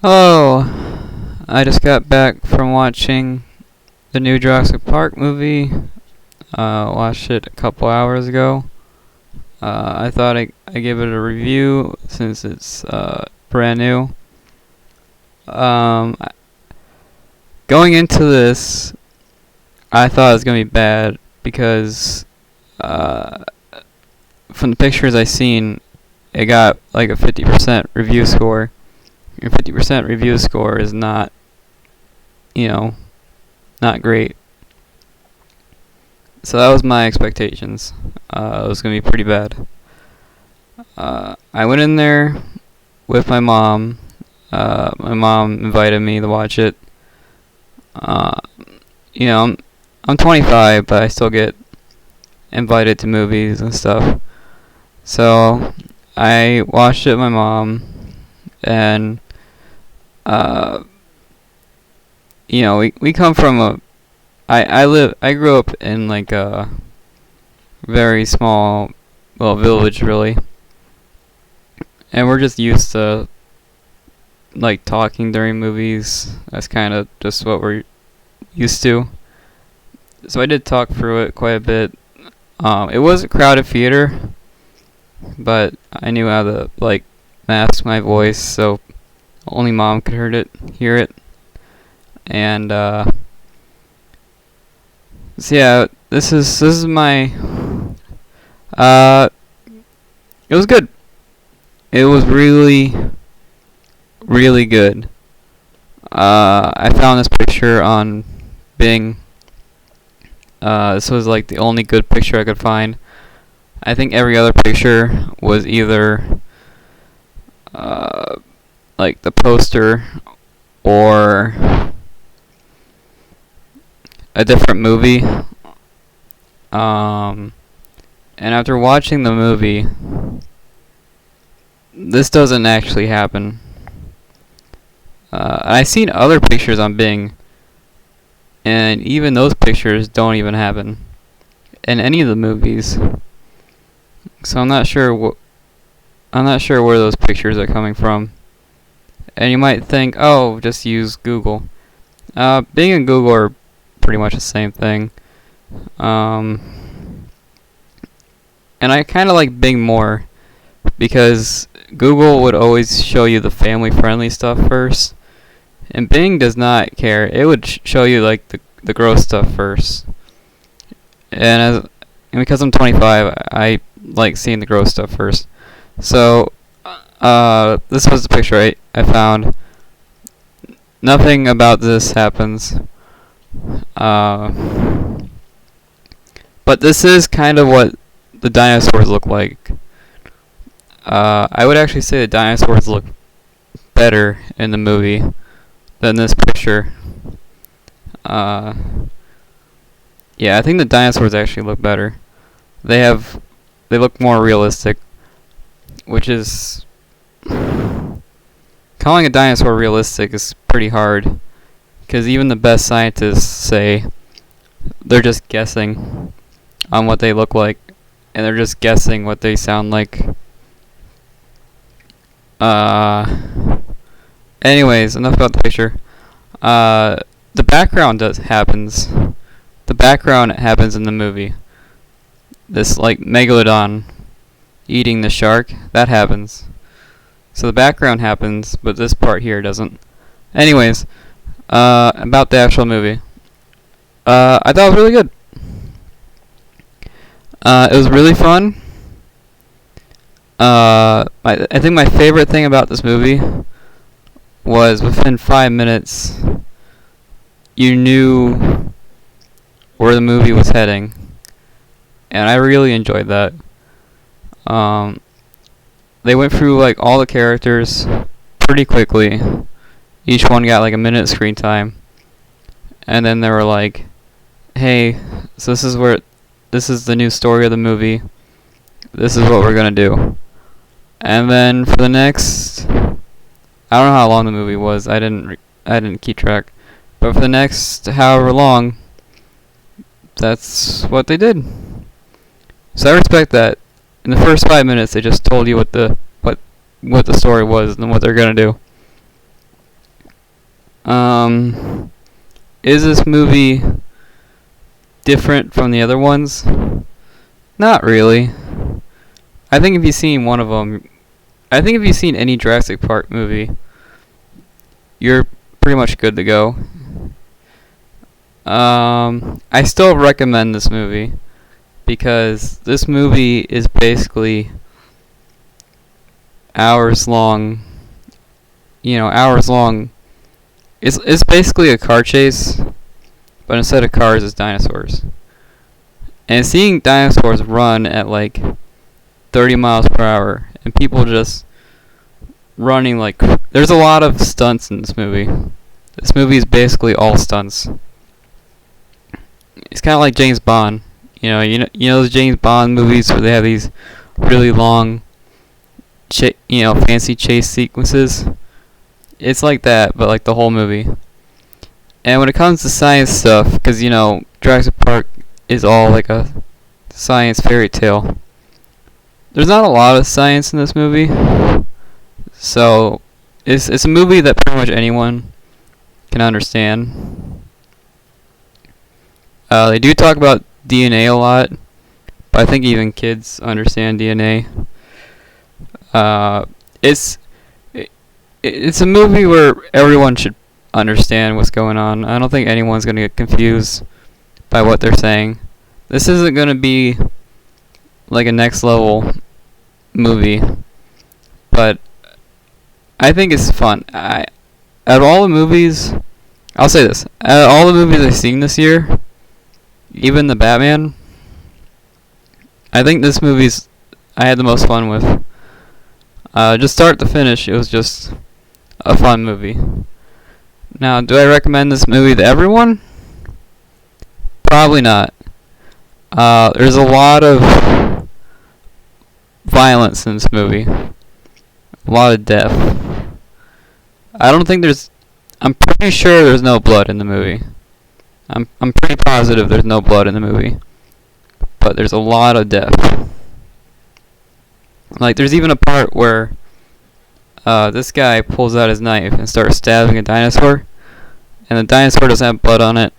Oh, I just got back from watching the new Jurassic Park movie. Watched it a couple hours ago. I thought I give it a review since it's brand new. Um, Going into this, I thought it was gonna be bad because uh, from the pictures I seen, it got like a 50% review score. Your 50% review score is not, you know, not great. So that was my expectations. It was gonna be pretty bad. I went in there with my mom. My mom invited me to watch it. Uh, I'm 25, but I still get invited to movies and stuff. So I watched it with my mom, and uh, we come from I grew up in like a very small, well, village really, and we're just used to like talking during movies. That's kind of just what we're used to. So I did talk through it quite a bit. It was a crowded theater, but I knew how to like mask my voice so only mom could hear it. And so yeah, this is my it was good. It was really really good. I found this picture on Bing. This was like the only good picture I could find. I think every other picture was either like the poster or a different movie. And after watching the movie, this doesn't actually happen. I've seen other pictures on Bing, and even those pictures don't even happen in any of the movies. So I'm not sure where those pictures are coming from. And you might think, oh, just use Google. Bing and Google are pretty much the same thing. And I kind of like Bing more because Google would always show you the family-friendly stuff first, and Bing does not care. It would show you like the gross stuff first. And because I'm 25, I like seeing the gross stuff first. So this was the picture I found. Nothing about this happens. But this is kind of what the dinosaurs look like. I would actually say the dinosaurs look better in the movie than this picture. Yeah, I think the dinosaurs actually look better. They look more realistic, which is calling a dinosaur realistic is pretty hard, because even the best scientists say they're just guessing on what they look like, and they're just guessing what they sound like. Anyways, enough about the picture. The background happens. The background happens in the movie. This like megalodon eating the shark, that happens. So the background happens, but this part here doesn't. Anyways, about the actual movie. I thought it was really good. It was really fun. I think my favorite thing about this movie was within 5 minutes, you knew where the movie was heading, and I really enjoyed that. They went through like all the characters pretty quickly. Each one got like a minute screen time, and then they were like, "Hey, so this is the new story of the movie. This is what we're gonna do." And then for the next, I don't know how long the movie was. I didn't keep track. But for the next however long, that's what they did. So I respect that. In the first 5 minutes, they just told you what the story was and what they're gonna do. Um, is this movie different from the other ones? Not really. I think if you've seen one of them, I think if you've seen any Jurassic Park movie, you're pretty much good to go. I still recommend this movie because this movie is basically hours long. Hours long. It's basically a car chase, but instead of cars, it's dinosaurs. And seeing dinosaurs run at like 30 miles per hour and people just running like there's a lot of stunts in this movie. This movie is basically all stunts. It's kind of like James Bond. Those James Bond movies where they have these really long, fancy chase sequences. It's like that, but like the whole movie. And when it comes to science stuff, because Jurassic Park is all like a science fairy tale. There's not a lot of science in this movie, so it's a movie that pretty much anyone can understand. They do talk about DNA a lot, but I think even kids understand DNA. It's a movie where everyone should understand what's going on. I don't think anyone's gonna get confused by what they're saying. This isn't gonna be like a next level movie, but I think it's fun. Out of all the movies, I'll say this: out of all the movies I've seen this year, even the Batman, I think this movie's I had the most fun with. Just start to finish, it was just a fun movie. Now, do I recommend this movie to everyone? Probably not. There's a lot of violence in this movie. A lot of death. I'm pretty sure there's no blood in the movie. I'm pretty positive there's no blood in the movie. But there's a lot of death. Like, there's even a part where this guy pulls out his knife and starts stabbing a dinosaur. And the dinosaur doesn't have blood on it.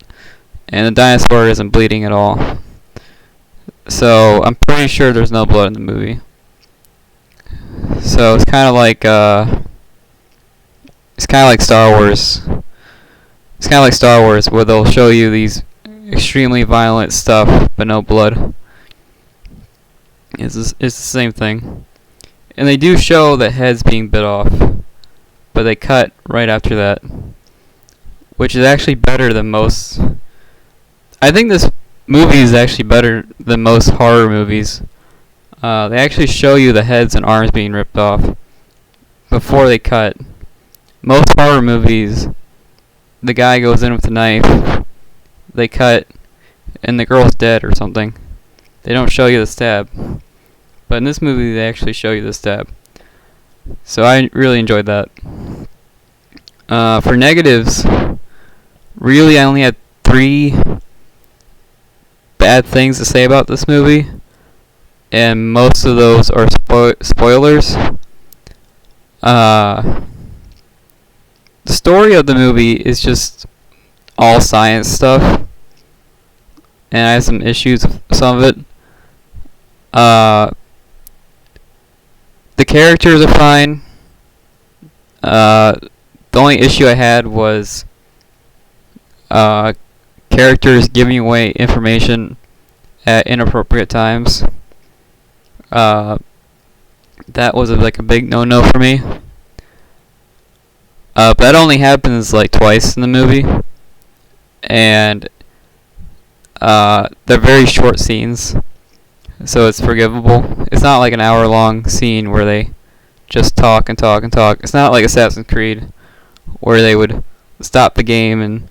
And the dinosaur isn't bleeding at all. So, I'm pretty sure there's no blood in the movie. So, it's kind of like Star Wars. It's kind of like Star Wars, where they'll show you these extremely violent stuff, but no blood. It's the same thing. And they do show the heads being bit off, but they cut right after that, which is actually better than most. I think this movie is actually better than most horror movies. They actually show you the heads and arms being ripped off before they cut. Most horror movies, the guy goes in with a knife, they cut, and the girl's dead or something. They don't show you the stab. But in this movie, they actually show you the stab. So I really enjoyed that. For negatives, really I only had 3 bad things to say about this movie. And most of those are spoilers. The story of the movie is just all science stuff. And I have some issues with some of it. The characters are fine. The only issue I had was characters giving away information at inappropriate times. That was like a big no-no for me. But that only happens like twice in the movie. And they're very short scenes. So it's forgivable. It's not like an hour-long scene where they just talk and talk and talk. It's not like Assassin's Creed, where they would stop the game and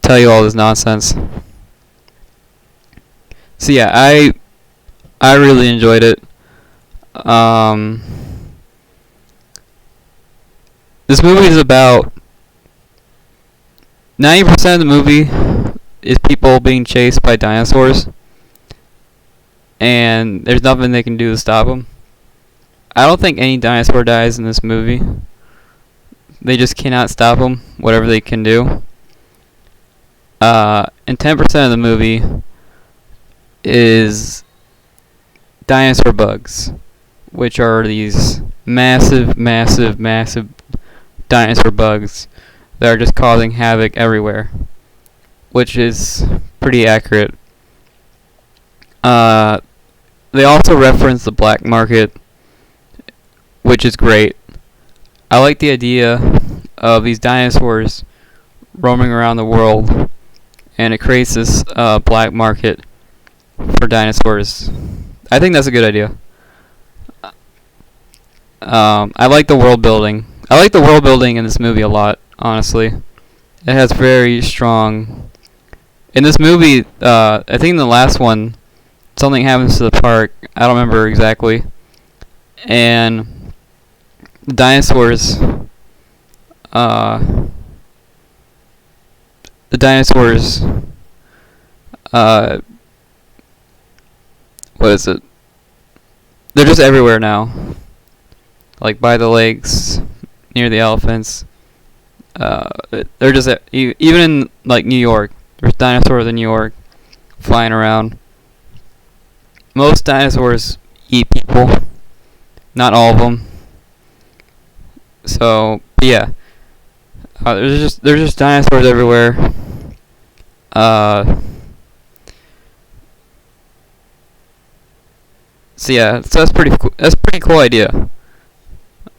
tell you all this nonsense. So yeah, I really enjoyed it. This movie is about 90% of the movie is people being chased by dinosaurs. And there's nothing they can do to stop them. I don't think any dinosaur dies in this movie. they just cannot stop them, whatever they can do. And 10% of the movie is dinosaur bugs, which are these massive, massive, massive dinosaur bugs that are just causing havoc everywhere, which is pretty accurate. They also reference the black market, which is great. I like the idea of these dinosaurs roaming around the world, and it creates this black market for dinosaurs. I think that's a good idea. I like the world building. I like the world building in this movie a lot, honestly. It has very strong... In this movie, I think in the last one, something happens to the park. I don't remember exactly. And the dinosaurs... what is it? They're just everywhere now. Like by the lakes, near the elephants. They're just even in like New York. There's dinosaurs in New York flying around. Most dinosaurs eat people. Not all of them. So yeah, there's just dinosaurs everywhere. So yeah, so that's pretty cool. That's a pretty cool idea.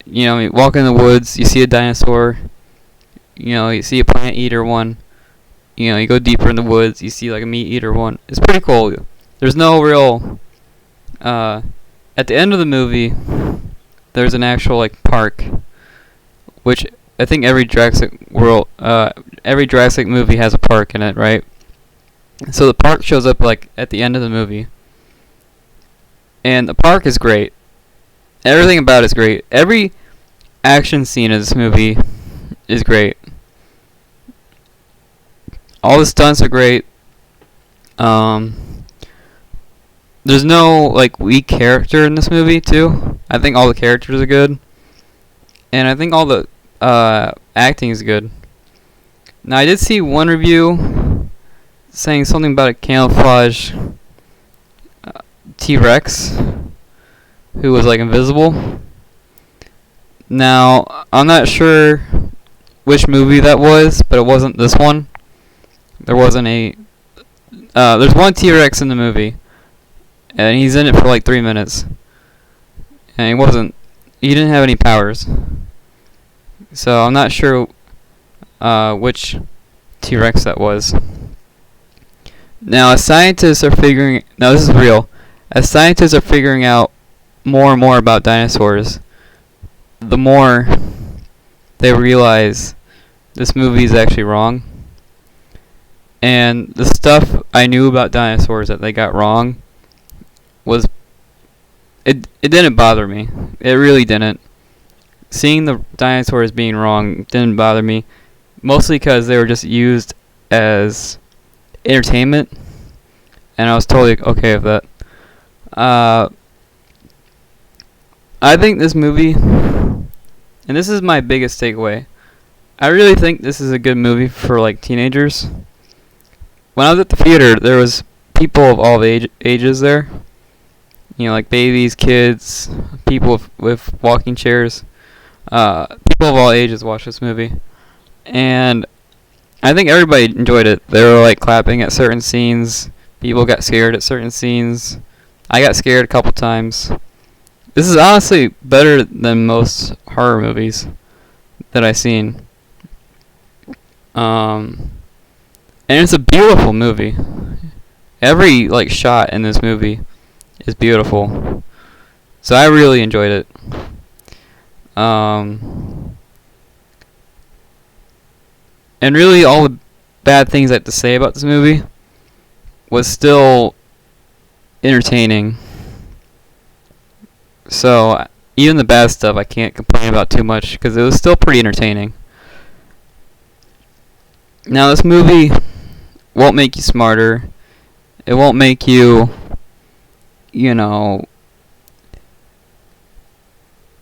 You know, you walk in the woods, you see a dinosaur. You know, you see a plant eater one. You know, you go deeper in the woods, you see like a meat eater one. It's pretty cool. There's no real. At the end of the movie, there's an actual like park, which I think every Jurassic movie has a park in it, right? So the park shows up like at the end of the movie. And the park is great. Everything about it is great. Every action scene in this movie is great. All the stunts are great. There's no like weak character in this movie too. I think all the characters are good. And I think all the acting is good. Now I did see one review saying something about a camouflage T-Rex who was like invisible. Now I'm not sure which movie that was, but it wasn't this one. There wasn't a there's one T-Rex in the movie, and he's in it for like 3 minutes, and he didn't have any powers. So I'm not sure which T-Rex that was. Now as scientists are figuring, now this is real. As scientists are figuring out more and more about dinosaurs, the more they realize this movie is actually wrong. And the stuff I knew about dinosaurs that they got wrong was... It didn't bother me. It really didn't. Seeing the dinosaurs being wrong didn't bother me. Mostly because they were just used as entertainment. And I was totally okay with that. I think this movie, and this is my biggest takeaway, I really think this is a good movie for like teenagers. When I was at the theater, there was people of all ages there. You know, like babies, kids, people with walking chairs. People of all ages watched this movie. And I think everybody enjoyed it. They were like clapping at certain scenes. People got scared at certain scenes. I got scared a couple times. This is honestly better than most horror movies that I've seen. And it's a beautiful movie. Every like shot in this movie is beautiful. So I really enjoyed it. And really all the bad things I have to say about this movie was still entertaining. So even the bad stuff I can't complain about too much because it was still pretty entertaining. Now this movie won't make you smarter. It won't make you, you know,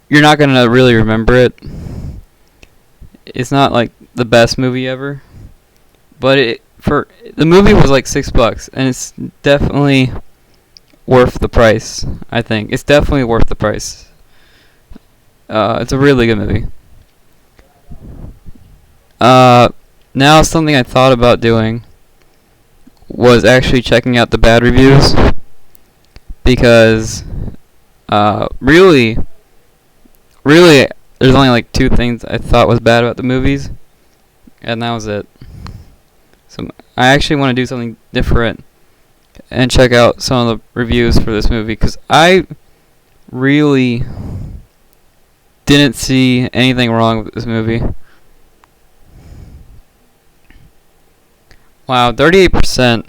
you're not going to really remember it. it's not like the best movie ever, but the movie was like $6, and it's definitely worth the price. I think it's definitely worth the price. It's a really good movie. Now something I thought about doing was actually checking out the bad reviews, because really, there's only like 2 things I thought was bad about the movies, and that was it. So I actually want to do something different and check out some of the reviews for this movie, because I really didn't see anything wrong with this movie. Wow, 38%.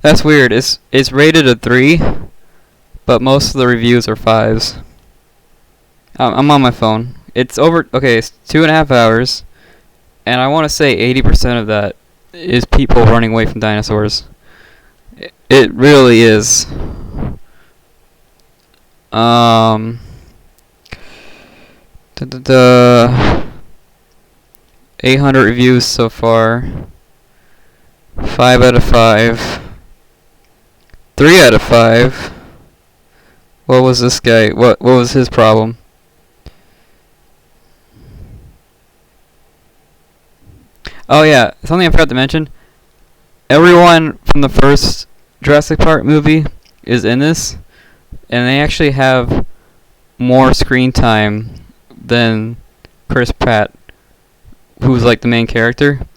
That's weird. It's rated a 3, but most of the reviews are 5s. I'm on my phone. It's 2.5 hours, and I want to say 80% of that is people running away from dinosaurs. It really is. Da, da, da. 800 reviews so far. 5 out of 5. 3 out of 5. What was this guy? What was his problem? Oh yeah, something I forgot to mention. Everyone from the first Jurassic Park movie is in this, and they actually have more screen time than Chris Pratt, who's like the main character.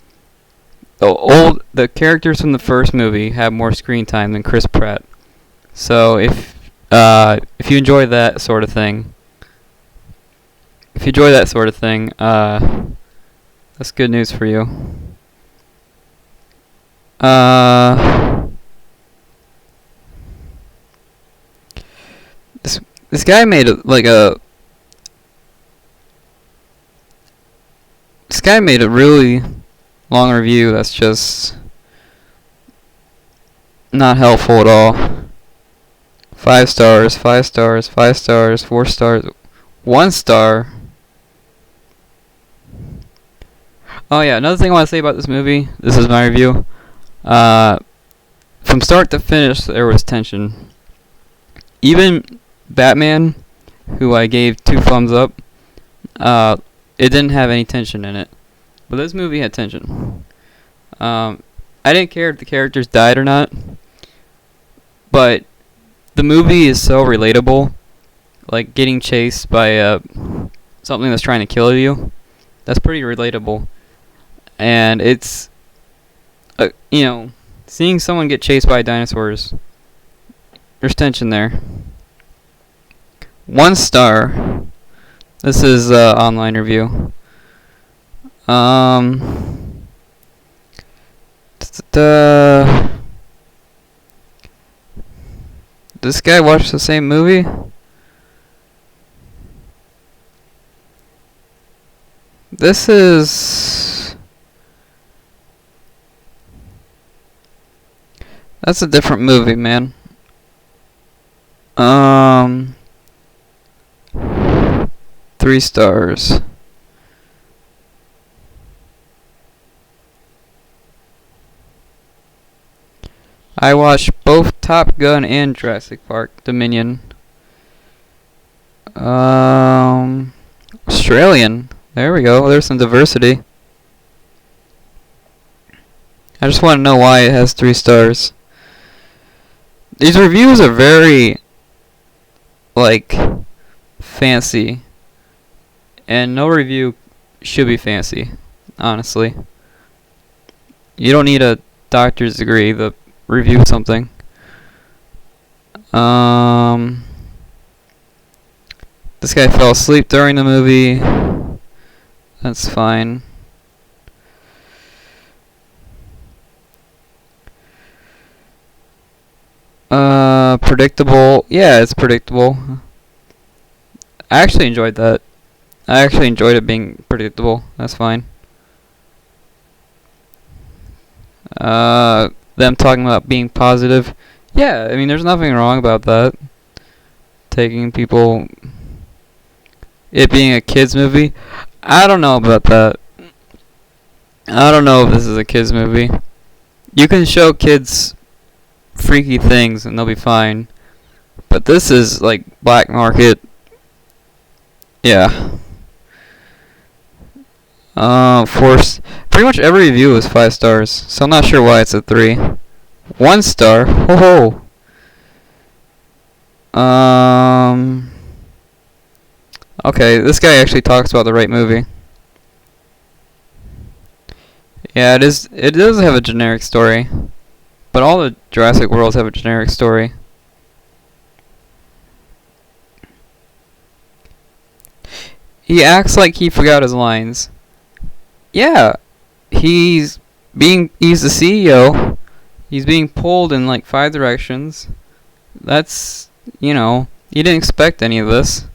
The characters from the first movie have more screen time than Chris Pratt. So if you enjoy that sort of thing, that's good news for you. This guy made a really long review that's just not helpful at all. 5 stars, 5 stars, 5 stars, 4 stars, 1 star. Oh yeah, another thing I want to say about this movie. This is my review. From start to finish, there was tension. Even Batman, who I gave 2 thumbs up, it didn't have any tension in it. But this movie had tension. I didn't care if the characters died or not, but the movie is so relatable. Like getting chased by something that's trying to kill you. That's pretty relatable. And it's, seeing someone get chased by dinosaurs, there's tension there. 1 star. This is online review. This guy watched the same movie? That's a different movie, man. 3 stars. I watched both Top Gun and Jurassic Park Dominion. Australian. There we go. There's some diversity. I just want to know why it has 3 stars. These reviews are very, fancy. And no review should be fancy, honestly. You don't need a doctor's degree to review something. This guy fell asleep during the movie. That's fine. Predictable. Yeah, it's predictable. I actually enjoyed that. I actually enjoyed it being predictable. That's fine. Them talking about being positive. Yeah, I mean, there's nothing wrong about that. Taking people... it being a kids movie. I don't know about that. I don't know if this is a kids movie. You can show kids freaky things and they'll be fine. But this is like black market. Yeah. Force. Pretty much every review is 5 stars, so I'm not sure why it's a 3. 1 star. Ho ho. Okay, this guy actually talks about the right movie. Yeah, it is. It does have a generic story, but all the Jurassic Worlds have a generic story. He acts like he forgot his lines. Yeah, he's the CEO. He's being pulled in like 5 directions. That's, you didn't expect any of this.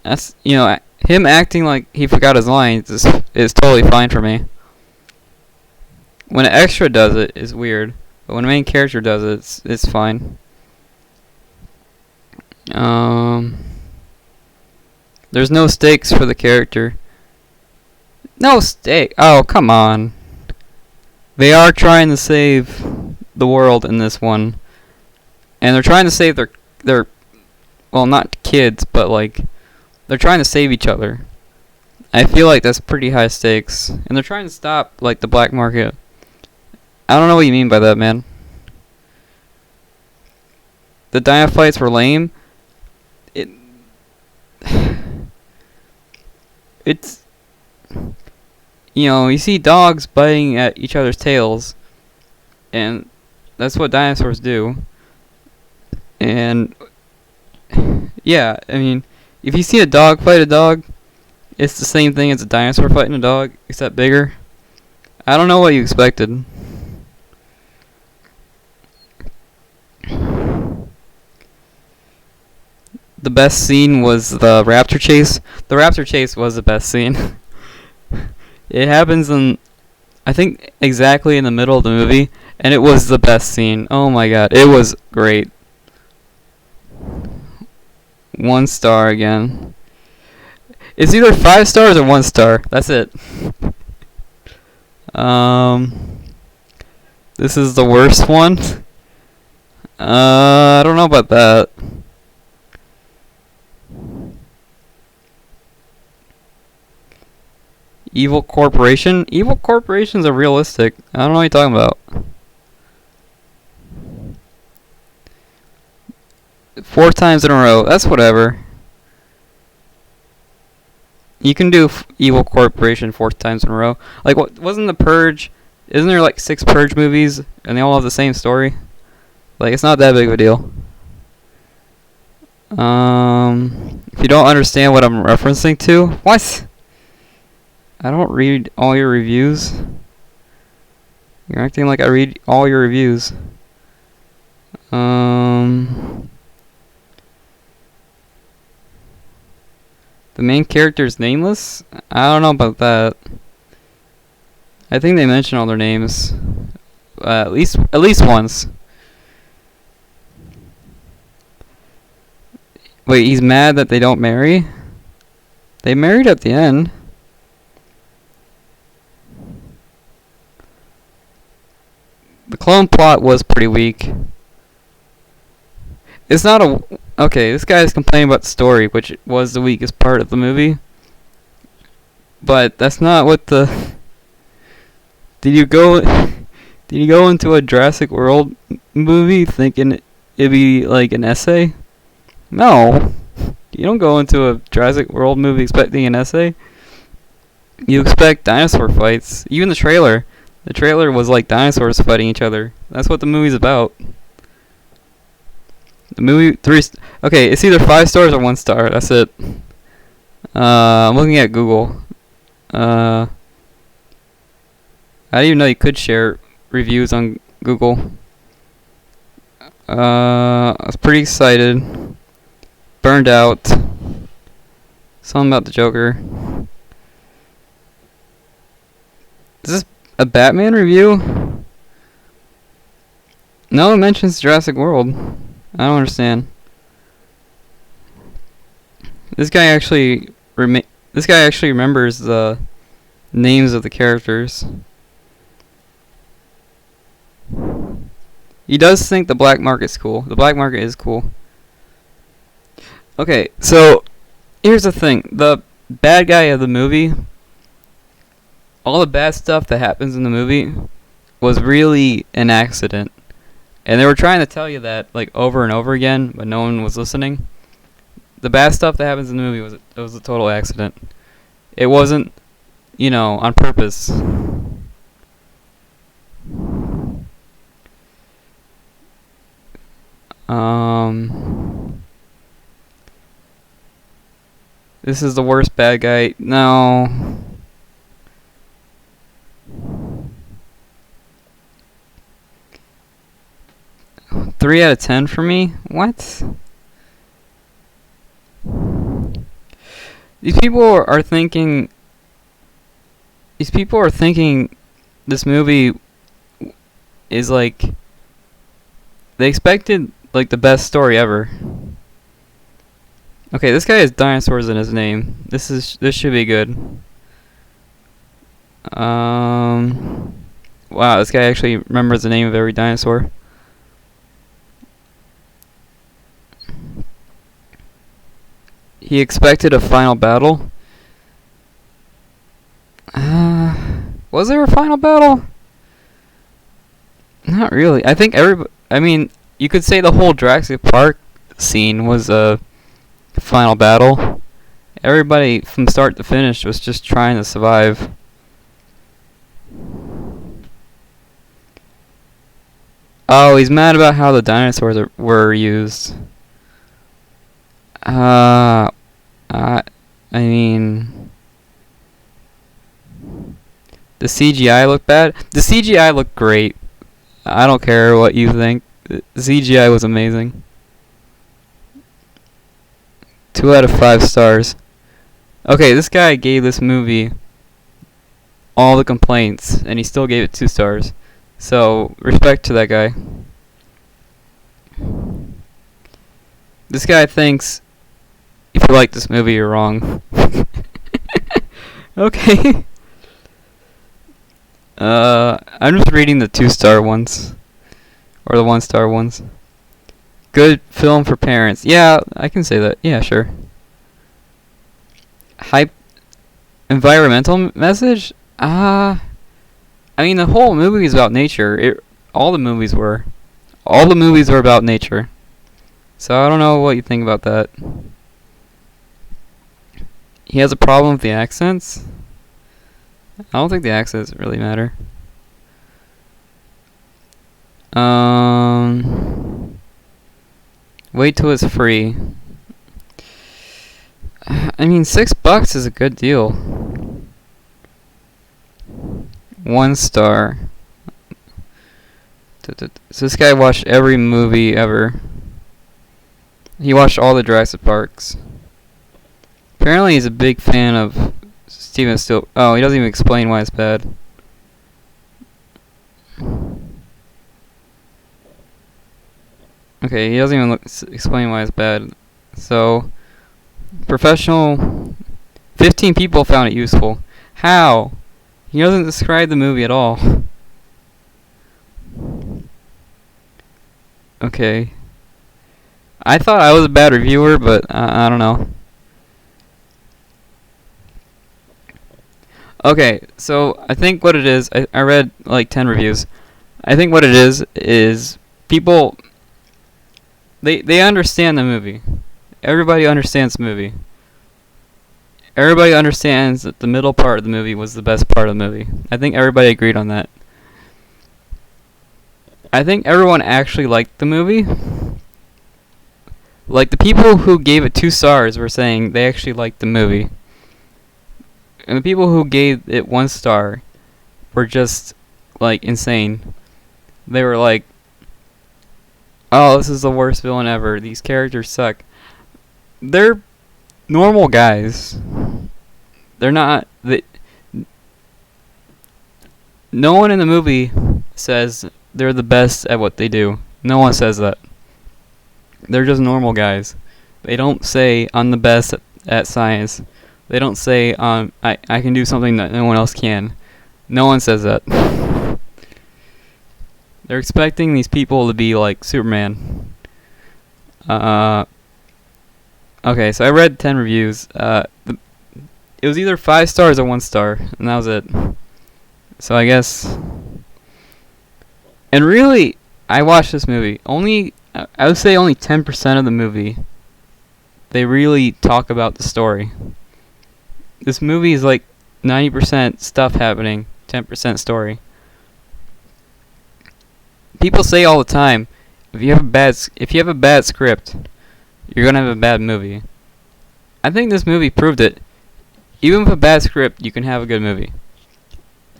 That's, him acting like he forgot his lines is totally fine for me. When an extra does it, it's weird. But when a main character does it, it's fine. There's no stakes for the character. No stake. Oh, come on. They are trying to save the world in this one. And they're trying to save their well, not kids, but like they're trying to save each other. I feel like that's pretty high stakes. And they're trying to stop like the black market. I don't know what you mean by that, man. The dino fights were lame. It's you see dogs biting at each other's tails, and that's what dinosaurs do. And yeah, I mean, if you see a dog fight a dog, it's the same thing as a dinosaur fighting a dog, except bigger. I don't know what you expected. The best scene was the raptor chase. The raptor chase was the best scene. It happens in, I think, exactly in the middle of the movie, and it was the best scene. Oh my god, it was great. 1 star again. It's either 5 stars or 1 star. That's it. This is the worst one. I don't know about that. Evil Corporation? Evil Corporations are realistic. I don't know what you're talking about. 4 times in a row. That's whatever. You can do Evil Corporation 4 times in a row. Like, what wasn't the Purge? Isn't there like 6 Purge movies and they all have the same story? Like, it's not that big of a deal. If you don't understand what I'm referencing to, what? I don't read all your reviews. You're acting like I read all your reviews. The main character is nameless? I don't know about that. I think they mention all their names. At least once. Wait, he's mad that they don't marry? They married at the end. The clone plot was pretty weak. It's not a... Okay, this guy is complaining about the story, which was the weakest part of the movie. But that's not what the... Did you go into a Jurassic World movie thinking it'd be like an essay? No. You don't go into a Jurassic World movie expecting an essay. You expect dinosaur fights. Even the trailer. The trailer was like dinosaurs fighting each other. That's what the movie's about. The movie okay, it's either 5 stars or 1 star. That's it. I'm looking at Google. I didn't even know you could share reviews on Google. I was pretty excited. Burned out. Something about the Joker. Is this a Batman review? No, it mentions Jurassic World. I don't understand. This guy actually this guy actually remembers the names of the characters. He does think the black market's cool. The black market is cool. Okay, so here's the thing. The bad guy of the movie, all the bad stuff that happens in the movie was really an accident. And they were trying to tell you that like over and over again, but no one was listening. The bad stuff that happens in the movie was a total accident. It wasn't, on purpose. This is the worst bad guy. No. Three out of 10 for me? What? These people are thinking. These people are thinking this movie is like. They expected like the best story ever. Okay, this guy has dinosaurs in his name. This should be good. Wow, this guy actually remembers the name of every dinosaur. He expected a final battle. Was there a final battle? Not really. I think you could say the whole Jurassic Park scene was a final battle. Everybody from start to finish was just trying to survive. Oh, he's mad about how the dinosaurs were used. I mean, the CGI looked bad. The CGI looked great. I don't care what you think. The CGI was amazing. 2 out of 5 stars. Okay, this guy gave this movie all the complaints, and he still gave it 2 stars. So, respect to that guy. This guy thinks if you like this movie, you're wrong. Okay. I'm just reading the 2-star ones. Or the 1-star ones. Good film for parents. Yeah, I can say that. Yeah, sure. Environmental message? I mean, the whole movie is about nature. All the movies were. All the movies were about nature. So I don't know what you think about that. He has a problem with the accents? I don't think the accents really matter. Wait till it's free. I mean, $6 is a good deal. 1 star. So this guy watched every movie ever. He watched all the Jurassic Parks. Apparently he's a big fan of Steven Spielberg. Oh, he doesn't even explain why it's bad. Okay, he doesn't even explain why it's bad. So, professional... 15 people found it useful. How? He doesn't describe the movie at all. Okay. I thought I was a bad reviewer, but I don't know. Okay, so I think what it is, I read like 10 reviews. I think what it is people, they understand the movie. Everybody understands the movie. Everybody understands that the middle part of the movie was the best part of the movie. I think everybody agreed on that. I think everyone actually liked the movie. Like, the people who gave it 2 stars were saying they actually liked the movie. And the people who gave it 1 star were just, like, insane. They were like, oh, this is the worst villain ever. These characters suck. They're normal guys. They're not... No one in the movie says they're the best at what they do. No one says that. They're just normal guys. They don't say, I'm the best at science. They don't say, I can do something that no one else can. No one says that. They're expecting these people to be like Superman. Okay, so I read 10 reviews. It was either 5 stars or 1 star, and that was it. So I guess... And really, I watched this movie. I would say only 10% of the movie, they really talk about the story. This movie is like 90% stuff happening, 10% story. People say all the time, if you have a bad script, you're gonna have a bad movie. I think this movie proved it. Even with a bad script, you can have a good movie.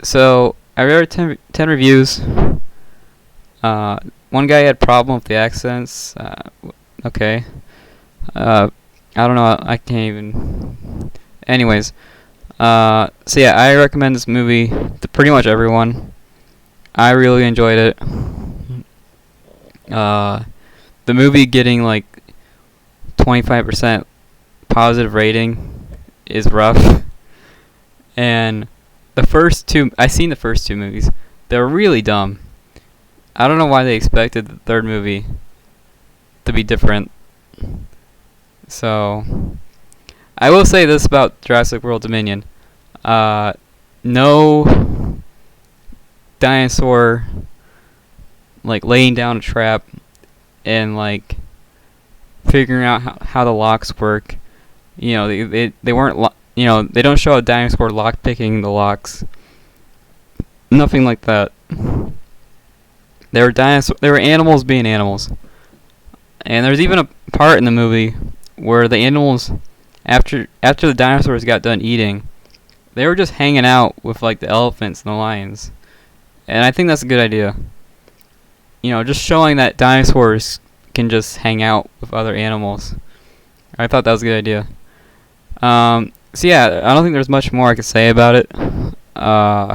So I read 10 reviews. One guy had a problem with the accents. Okay. I don't know. I can't even. Anyways. So yeah, I recommend this movie to pretty much everyone. I really enjoyed it. The movie getting like 25% positive rating is rough. And I seen the first 2 movies. They're really dumb. I don't know why they expected the third movie to be different. So, I will say this about Jurassic World Dominion. No dinosaur, like, laying down a trap and, like, figuring out how the locks work. You know, they weren't, they don't show a dinosaur lock picking the locks. Nothing like that. They were animals being animals. And there's even a part in the movie where the animals, after the dinosaurs got done eating, they were just hanging out with like the elephants and the lions. And I think that's a good idea. Just showing that dinosaurs can just hang out with other animals. I thought that was a good idea. So yeah, I don't think there's much more I could say about it. I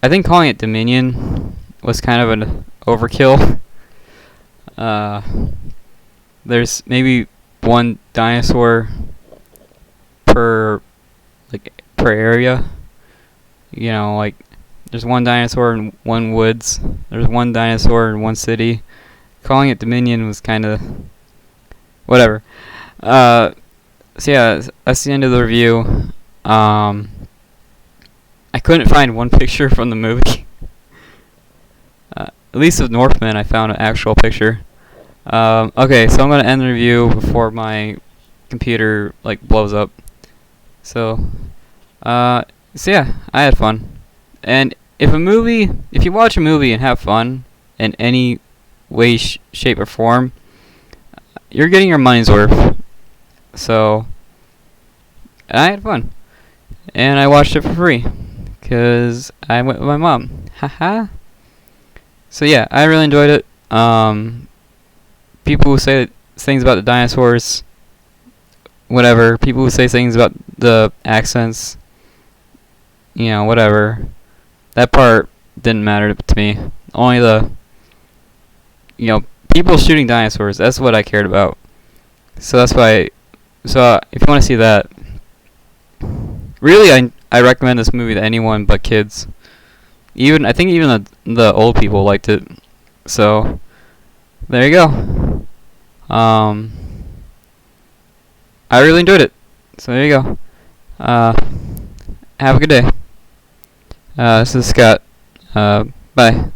think calling it Dominion was kind of an overkill. There's maybe 1 dinosaur per area. Like there's 1 dinosaur in 1 woods. There's 1 dinosaur in 1 city. Calling it Dominion was kind of whatever. So yeah, that's the end of the review. I couldn't find 1 picture from the movie. At least with Northman, I found an actual picture. Okay, so I'm gonna end the review before my computer blows up. So yeah, I had fun. And if you watch a movie and have fun in any way, shape, or form, you're getting your money's worth. So I had fun, and I watched it for free because I went with my mom. Haha. So yeah, I really enjoyed it. People who say things about the dinosaurs, whatever. People who say things about the accents, whatever. That part didn't matter to me. Only the, people shooting dinosaurs. That's what I cared about. So that's why. So if you want to see that, really, I recommend this movie to anyone but kids. I think even the old people liked it. So there you go. I really enjoyed it. So there you go. Have a good day. This is Scott. Bye.